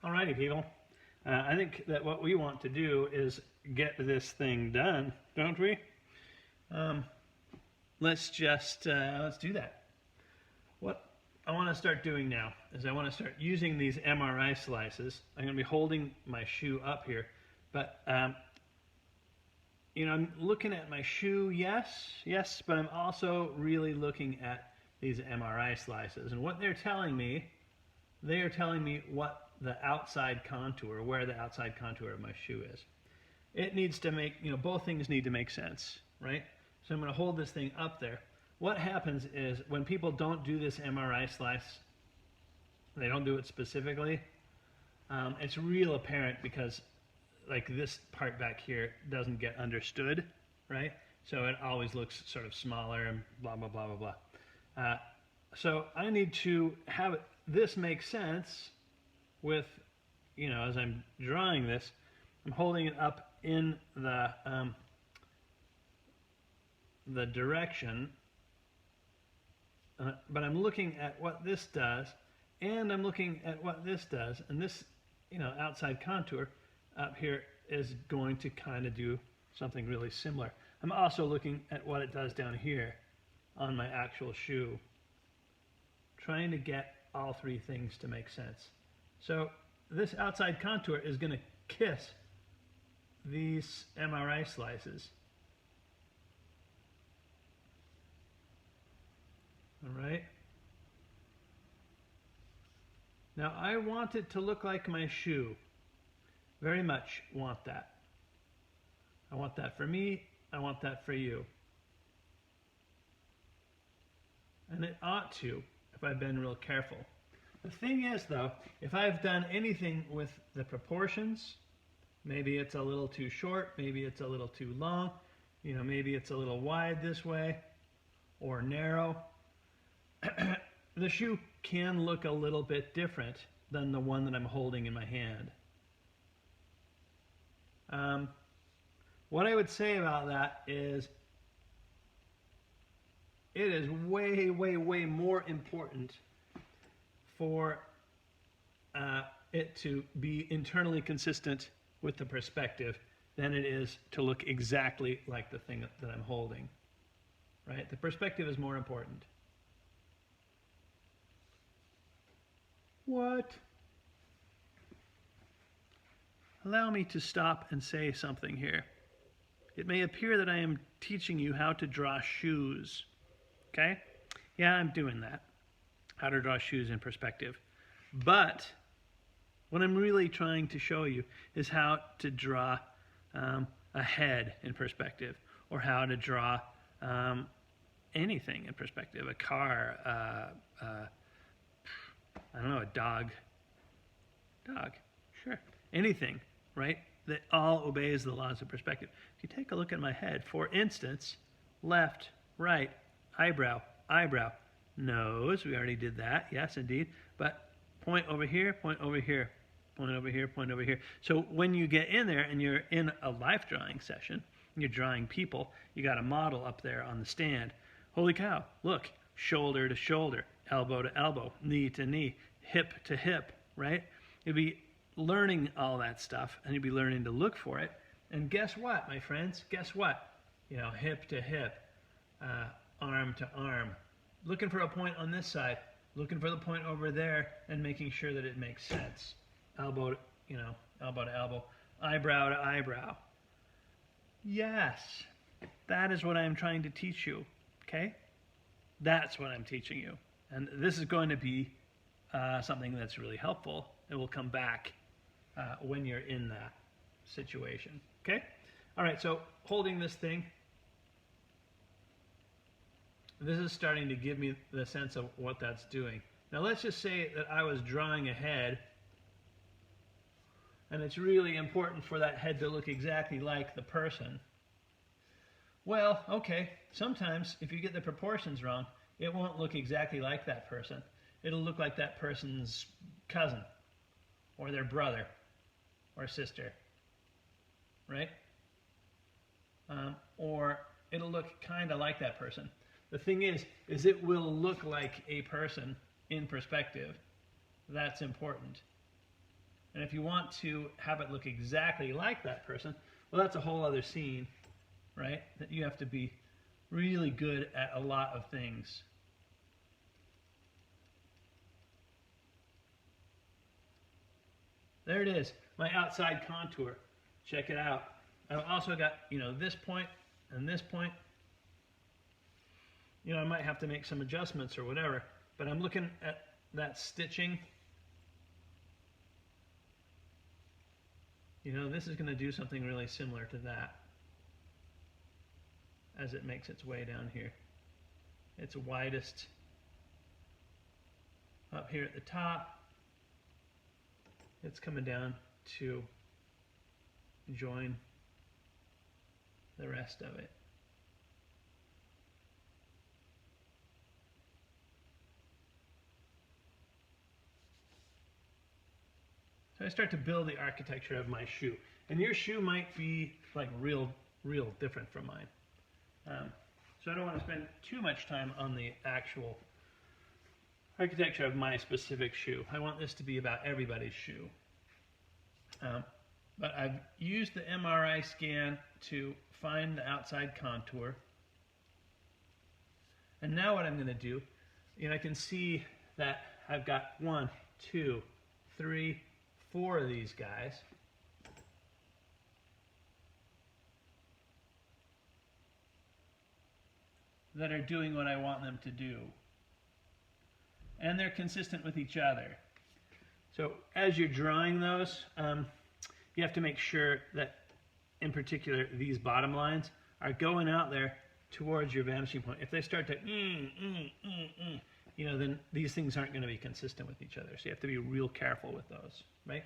Alrighty, people. I think that what we want to do is get this thing done, don't we? Let's do that. What I want to start doing now is I want to start using these MRI slices. I'm going to be holding my shoe up here, but I'm looking at my shoe, yes, but I'm also really looking at these MRI slices, and what they're telling me what the outside contour, where the outside contour of my shoe is. It needs to make, both things need to make sense, right? So I'm going to hold this thing up there. What happens is when people don't do this MRI slice, they don't do it specifically, it's real apparent because like this part back here doesn't get understood, right? So it always looks sort of smaller and blah, blah, blah, blah, blah. So I need to have this make sense with, as I'm drawing this, I'm holding it up in the direction, but I'm looking at what this does, and I'm looking at what this does, and this, outside contour up here is going to kind of do something really similar. I'm also looking at what it does down here on my actual shoe, trying to get all three things to make sense. So this outside contour is going to kiss these MRI slices. All right. Now I want it to look like my shoe. Very much want that. I want that for me. I want that for you. And it ought to, if I've been real careful. The thing is, though, if I've done anything with the proportions, maybe it's a little too short, maybe it's a little too long, maybe it's a little wide this way or narrow, the shoe can look a little bit different than the one that I'm holding in my hand. What I would say about that is it is way, way, way more important for it to be internally consistent with the perspective than it is to look exactly like the thing that I'm holding, right? The perspective is more important. What? Allow me to stop and say something here. It may appear that I am teaching you how to draw shoes, okay? Yeah, I'm doing that. How to draw shoes in perspective. But what I'm really trying to show you is how to draw a head in perspective, or how to draw anything in perspective. A car, I don't know, a dog. Dog, sure. Anything, right? That all obeys the laws of perspective. If you take a look at my head, for instance, left, right, eyebrow, eyebrow, nose, we already did that, yes indeed, but point over here, point over here, point over here, point over here. So when you get in there and you're in a life drawing session, and you're drawing people, you got a model up there on the stand. Holy cow, look, shoulder to shoulder, elbow to elbow, knee to knee, hip to hip, right? You'll be learning all that stuff, and you'll be learning to look for it. And guess what, my friends? Guess what? Hip to hip, arm to arm. Looking for a point on this side, looking for the point over there, and making sure that it makes sense. Elbow, elbow to elbow, eyebrow to eyebrow. Yes, that is what I'm trying to teach you, okay? That's what I'm teaching you. And this is going to be something that's really helpful. It will come back when you're in that situation, okay? All right, so holding this thing, this is starting to give me the sense of what that's doing. Now let's just say that I was drawing a head, and it's really important for that head to look exactly like the person. Well, okay, sometimes if you get the proportions wrong, it won't look exactly like that person. It'll look like that person's cousin, or their brother, or sister, right? Or it'll look kind of like that person. The thing is it will look like a person in perspective. That's important. And if you want to have it look exactly like that person, well, that's a whole other scene, right? That you have to be really good at a lot of things. There it is, my outside contour. Check it out. I've also got, this point and this point. I might have to make some adjustments or whatever, but I'm looking at that stitching. This is going to do something really similar to that as it makes its way down here. It's widest up here at the top. It's coming down to join the rest of it. So I start to build the architecture of my shoe. And your shoe might be like real different from mine. So I don't want to spend too much time on the actual architecture of my specific shoe. I want this to be about everybody's shoe. But I've used the MRI scan to find the outside contour. And now what I'm going to do, I can see that I've got 1, 2, 3, 4 of these guys. That are doing what I want them to do. And they're consistent with each other. So as you're drawing those, you have to make sure that, in particular, these bottom lines are going out there towards your vanishing point. If they start to, then these things aren't going to be consistent with each other. So you have to be real careful with those, right?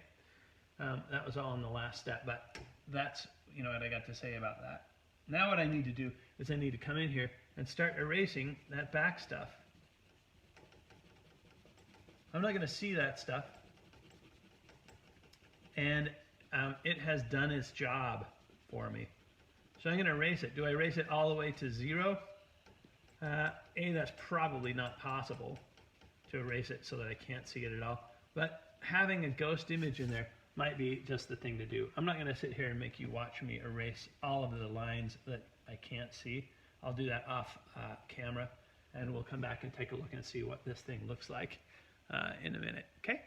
That was all in the last step, but that's what I got to say about that. Now what I need to do is I need to come in here and start erasing that back stuff. I'm not going to see that stuff. And it has done its job for me. So I'm going to erase it. Do I erase it all the way to 0? That's probably not possible to erase it so that I can't see it at all. But having a ghost image in there might be just the thing to do. I'm not going to sit here and make you watch me erase all of the lines that I can't see. I'll do that off camera, and we'll come back and take a look and see what this thing looks like in a minute. Okay?